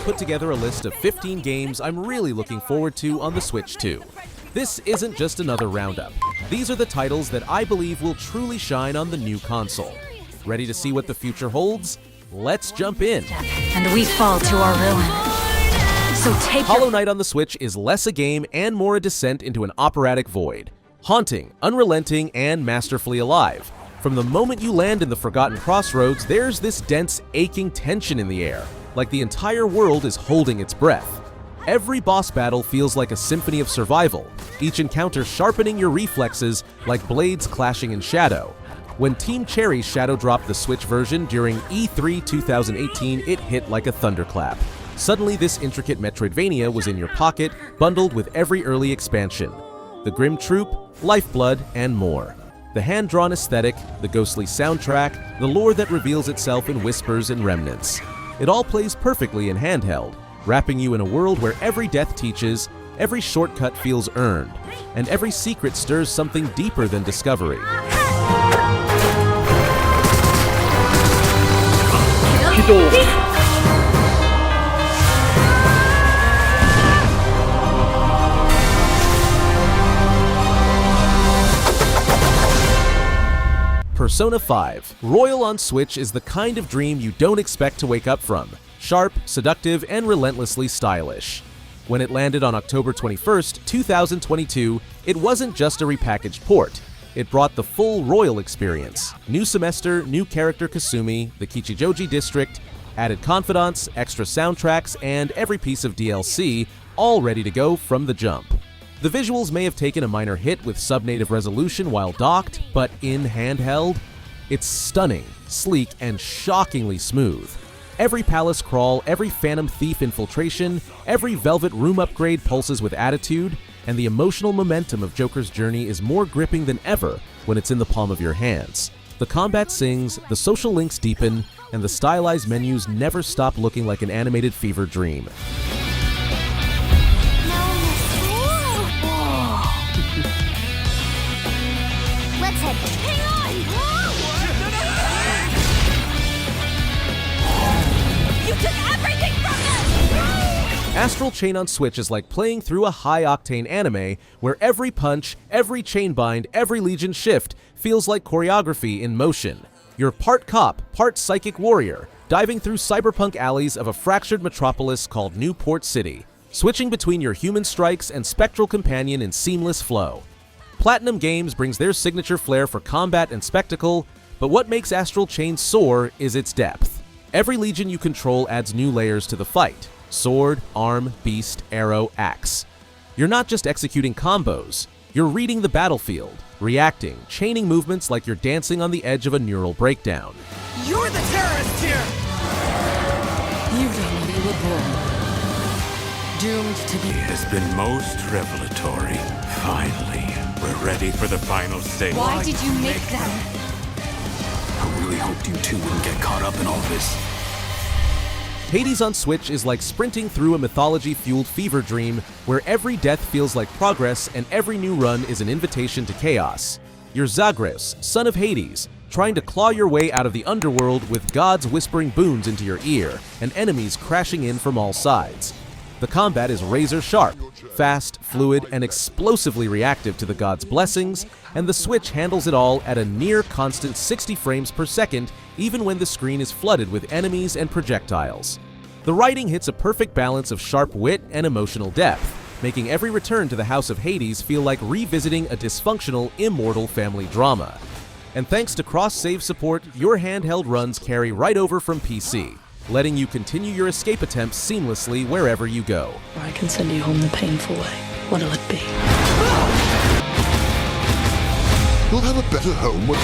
put together a list of 15 games I'm really looking forward to on the Switch 2. This isn't just another roundup. These are the titles that I believe will truly shine on the new console. Ready to see what the future holds? Let's jump in. And we fall to our ruin. So take Hollow Knight on the Switch is less a game and more a descent into an operatic void. Haunting, unrelenting, and masterfully alive. From the moment you land in the Forgotten Crossroads, there's this dense, aching tension in the air, like the entire world is holding its breath. Every boss battle feels like a symphony of survival, each encounter sharpening your reflexes like blades clashing in shadow. When Team Cherry shadow dropped the Switch version during E3 2018, it hit like a thunderclap. Suddenly this intricate Metroidvania was in your pocket, bundled with every early expansion. The Grim Troop, Lifeblood, and more. The hand-drawn aesthetic, the ghostly soundtrack, the lore that reveals itself in whispers and remnants. It all plays perfectly in handheld, wrapping you in a world where every death teaches, every shortcut feels earned, and every secret stirs something deeper than discovery. Persona 5. Royal on Switch is the kind of dream you don't expect to wake up from. Sharp, seductive, and relentlessly stylish. When it landed on October 21st, 2022, it wasn't just a repackaged port. It brought the full Royal experience. New semester, new character Kasumi, the Kichijoji district, added confidants, extra soundtracks, and every piece of DLC, all ready to go from the jump. The visuals may have taken a minor hit with sub-native resolution while docked, but in handheld, it's stunning, sleek, and shockingly smooth. Every palace crawl, every Phantom Thief infiltration, every Velvet Room upgrade pulses with attitude, and the emotional momentum of Joker's journey is more gripping than ever when it's in the palm of your hands. The combat sings, the social links deepen, and the stylized menus never stop looking like an animated fever dream. Astral Chain on Switch is like playing through a high-octane anime where every punch, every chainbind, every Legion shift feels like choreography in motion. You're part cop, part psychic warrior, diving through cyberpunk alleys of a fractured metropolis called Newport City, switching between your human strikes and spectral companion in seamless flow. Platinum Games brings their signature flair for combat and spectacle, but what makes Astral Chain soar is its depth. Every Legion you control adds new layers to the fight. Sword, arm, beast, arrow, axe. You're not just executing combos, you're reading the battlefield, reacting, chaining movements like you're dancing on the edge of a neural breakdown. You're the terrorist here! You don't know you were born. Doomed to be. It has been most revelatory. Finally, we're ready for the final stage. Why did you make them? I really hoped you two wouldn't get caught up in all this. Hades on Switch is like sprinting through a mythology-fueled fever dream where every death feels like progress and every new run is an invitation to chaos. You're Zagreus, son of Hades, trying to claw your way out of the underworld with gods whispering boons into your ear and enemies crashing in from all sides. The combat is razor-sharp, fast, fluid, and explosively reactive to the gods' blessings, and the Switch handles it all at a near-constant 60 frames per second even when the screen is flooded with enemies and projectiles. The writing hits a perfect balance of sharp wit and emotional depth, making every return to the House of Hades feel like revisiting a dysfunctional, immortal family drama. And thanks to cross-save support, your handheld runs carry right over from PC, letting you continue your escape attempts seamlessly wherever you go. I can send you home the painful way. What'll it be? You'll have a better home when...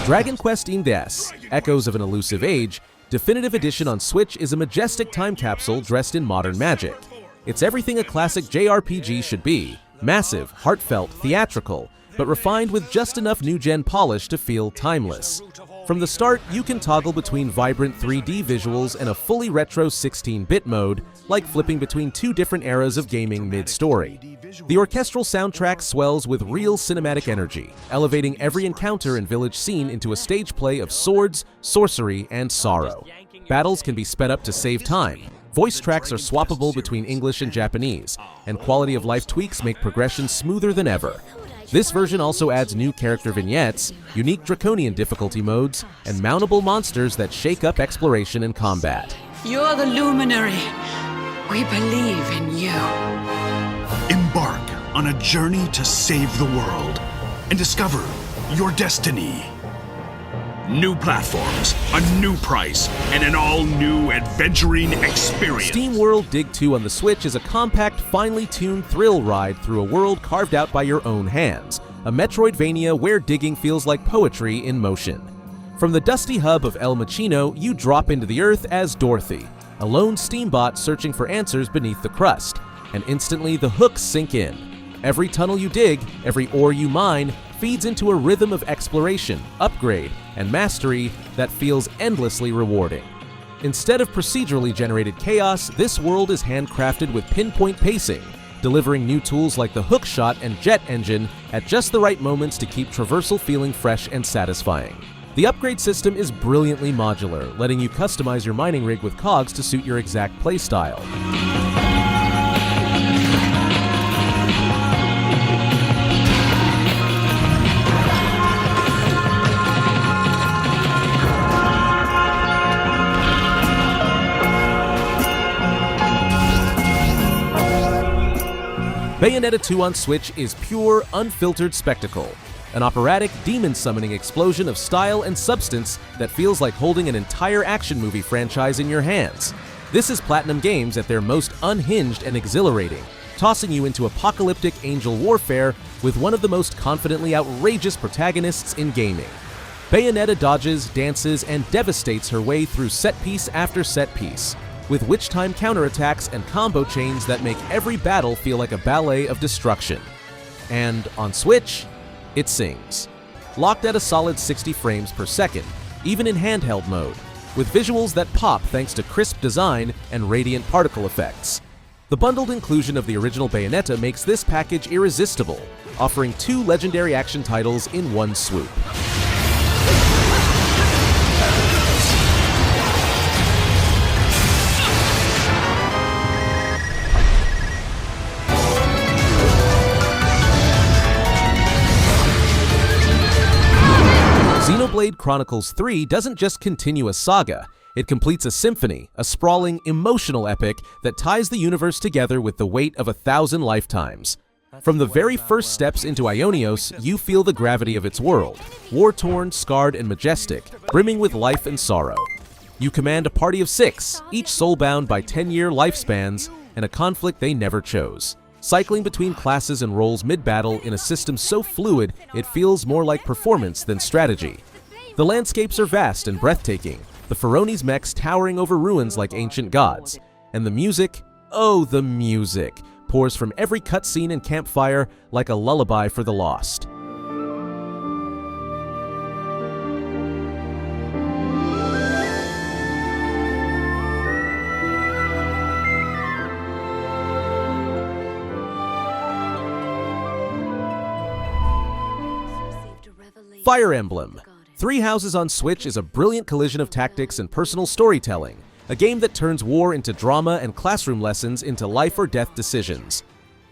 Dragon Quest Indes, Echoes of an Elusive Age, Definitive Edition on Switch is a majestic time capsule dressed in modern magic. It's everything a classic JRPG should be, massive, heartfelt, theatrical, but refined with just enough new-gen polish to feel timeless. From the start, you can toggle between vibrant 3D visuals and a fully retro 16-bit mode, like flipping between two different eras of gaming mid-story. The orchestral soundtrack swells with real cinematic energy, elevating every encounter and village scene into a stage play of swords, sorcery, and sorrow. Battles can be sped up to save time. Voice tracks are swappable between English and Japanese, and quality of life tweaks make progression smoother than ever. This version also adds new character vignettes, unique draconian difficulty modes, and mountable monsters that shake up exploration and combat. You're the luminary. We believe in you. Embark on a journey to save the world and discover your destiny. New platforms, a new price, and an all-new adventuring experience. SteamWorld Dig 2 on the Switch is a compact, finely tuned thrill ride through a world carved out by your own hands, a Metroidvania where digging feels like poetry in motion. From the dusty hub of El Machino, you drop into the earth as Dorothy, a lone steambot searching for answers beneath the crust, and instantly the hooks sink in. Every tunnel you dig, every ore you mine, feeds into a rhythm of exploration, upgrade, and mastery that feels endlessly rewarding. Instead of procedurally generated chaos, this world is handcrafted with pinpoint pacing, delivering new tools like the hookshot and jet engine at just the right moments to keep traversal feeling fresh and satisfying. The upgrade system is brilliantly modular, letting you customize your mining rig with cogs to suit your exact playstyle. Bayonetta 2 on Switch is pure, unfiltered spectacle. An operatic, demon-summoning explosion of style and substance that feels like holding an entire action movie franchise in your hands. This is Platinum Games at their most unhinged and exhilarating, tossing you into apocalyptic angel warfare with one of the most confidently outrageous protagonists in gaming. Bayonetta dodges, dances, and devastates her way through set piece after set piece, with witch-time counterattacks and combo chains that make every battle feel like a ballet of destruction. And on Switch, it sings. Locked at a solid 60 frames per second, even in handheld mode, with visuals that pop thanks to crisp design and radiant particle effects. The bundled inclusion of the original Bayonetta makes this package irresistible, offering 2 legendary action titles in one swoop. Xenoblade Chronicles 3 doesn't just continue a saga, it completes a symphony, a sprawling, emotional epic that ties the universe together with the weight of 1,000 lifetimes. From the very first steps into Ionios, you feel the gravity of its world, war-torn, scarred, and majestic, brimming with life and sorrow. You command a party of 6, each soul-bound by 10-year lifespans and a conflict they never chose, cycling between classes and roles mid-battle in a system so fluid it feels more like performance than strategy. The landscapes are vast and breathtaking, the Pharaoh's mechs towering over ruins like ancient gods, and the music, oh the music, pours from every cutscene and campfire like a lullaby for the lost. Fire Emblem. 3 Houses on Switch is a brilliant collision of tactics and personal storytelling, a game that turns war into drama and classroom lessons into life or death decisions.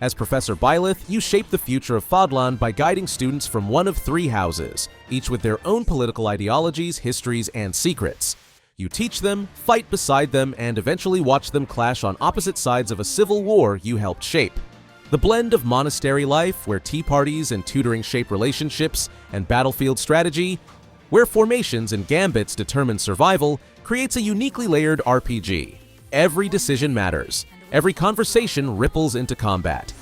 As Professor Byleth, you shape the future of Fadlan by guiding students from one of 3 houses, each with their own political ideologies, histories, and secrets. You teach them, fight beside them, and eventually watch them clash on opposite sides of a civil war you helped shape. The blend of monastery life, where tea parties and tutoring shape relationships, and battlefield strategy, where formations and gambits determine survival, creates a uniquely layered RPG. Every decision matters. Every conversation ripples into combat.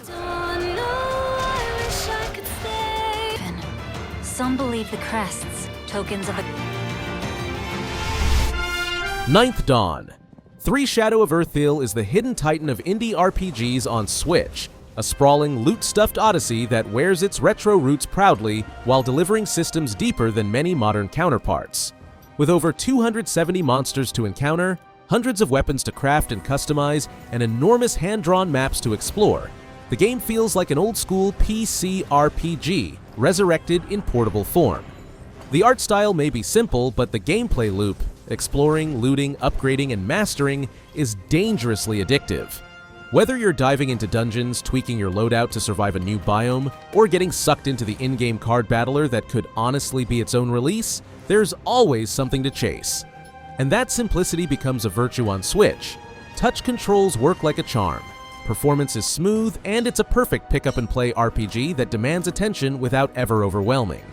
Some believe the crests, tokens of a... Ninth Dawn. 3 Shadow of Erthil is the hidden titan of indie RPGs on Switch, a sprawling, loot-stuffed odyssey that wears its retro roots proudly while delivering systems deeper than many modern counterparts. With over 270 monsters to encounter, hundreds of weapons to craft and customize, and enormous hand-drawn maps to explore, The game feels like an old-school PC RPG, resurrected in portable form. The art style may be simple, but the gameplay loop, exploring, looting, upgrading, and mastering, is dangerously addictive. Whether you're diving into dungeons, tweaking your loadout to survive a new biome, or getting sucked into the in-game card battler that could honestly be its own release, there's always something to chase. And that simplicity becomes a virtue on Switch. Touch controls work like a charm. Performance is smooth, and it's a perfect pick-up-and-play RPG that demands attention without ever overwhelming.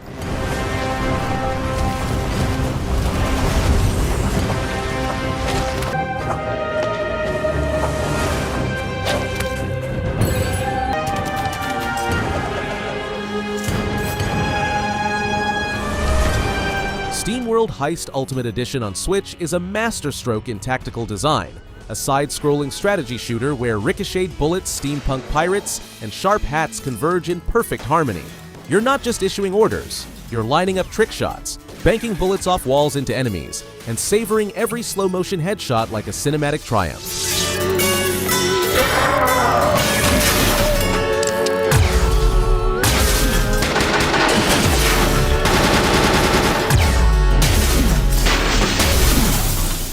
SteamWorld Heist Ultimate Edition on Switch is a masterstroke in tactical design, a side-scrolling strategy shooter where ricocheted bullets, steampunk pirates, and sharp hats converge in perfect harmony. You're not just issuing orders, you're lining up trick shots, banking bullets off walls into enemies, and savoring every slow-motion headshot like a cinematic triumph.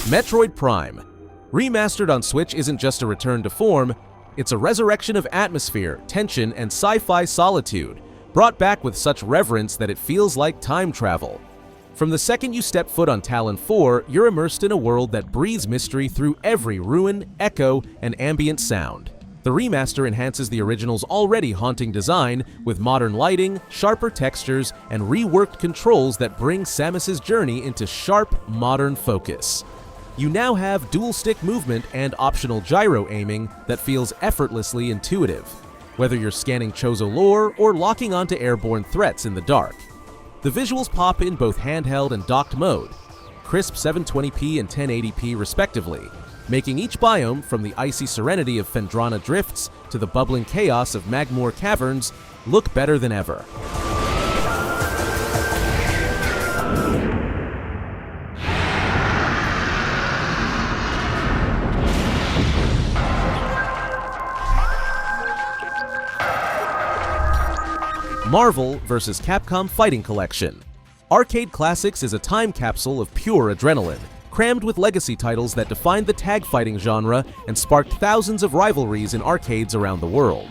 Metroid Prime. Remastered on Switch isn't just a return to form, it's a resurrection of atmosphere, tension, and sci-fi solitude, brought back with such reverence that it feels like time travel. From the second you step foot on Talon 4, you're immersed in a world that breathes mystery through every ruin, echo, and ambient sound. The remaster enhances the original's already haunting design with modern lighting, sharper textures, and reworked controls that bring Samus's journey into sharp, modern focus. You now have dual-stick movement and optional gyro aiming that feels effortlessly intuitive, whether you're scanning Chozo lore or locking onto airborne threats in the dark. The visuals pop in both handheld and docked mode, crisp 720p and 1080p respectively, making each biome, from the icy serenity of Phendrana Drifts to the bubbling chaos of Magmoor Caverns, look better than ever. Marvel vs. Capcom Fighting Collection. Arcade Classics is a time capsule of pure adrenaline, crammed with legacy titles that defined the tag fighting genre and sparked thousands of rivalries in arcades around the world.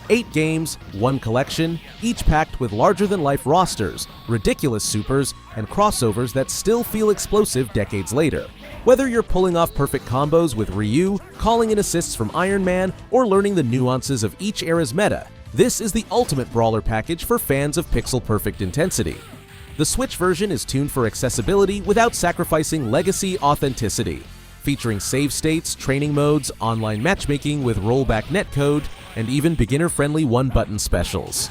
8 games, 1 collection, each packed with larger-than-life rosters, ridiculous supers, and crossovers that still feel explosive decades later. Whether you're pulling off perfect combos with Ryu, calling in assists from Iron Man, or learning the nuances of each era's meta, this is the ultimate brawler package for fans of pixel-perfect intensity. The Switch version is tuned for accessibility without sacrificing legacy authenticity, featuring save states, training modes, online matchmaking with rollback netcode, and even beginner-friendly one-button specials.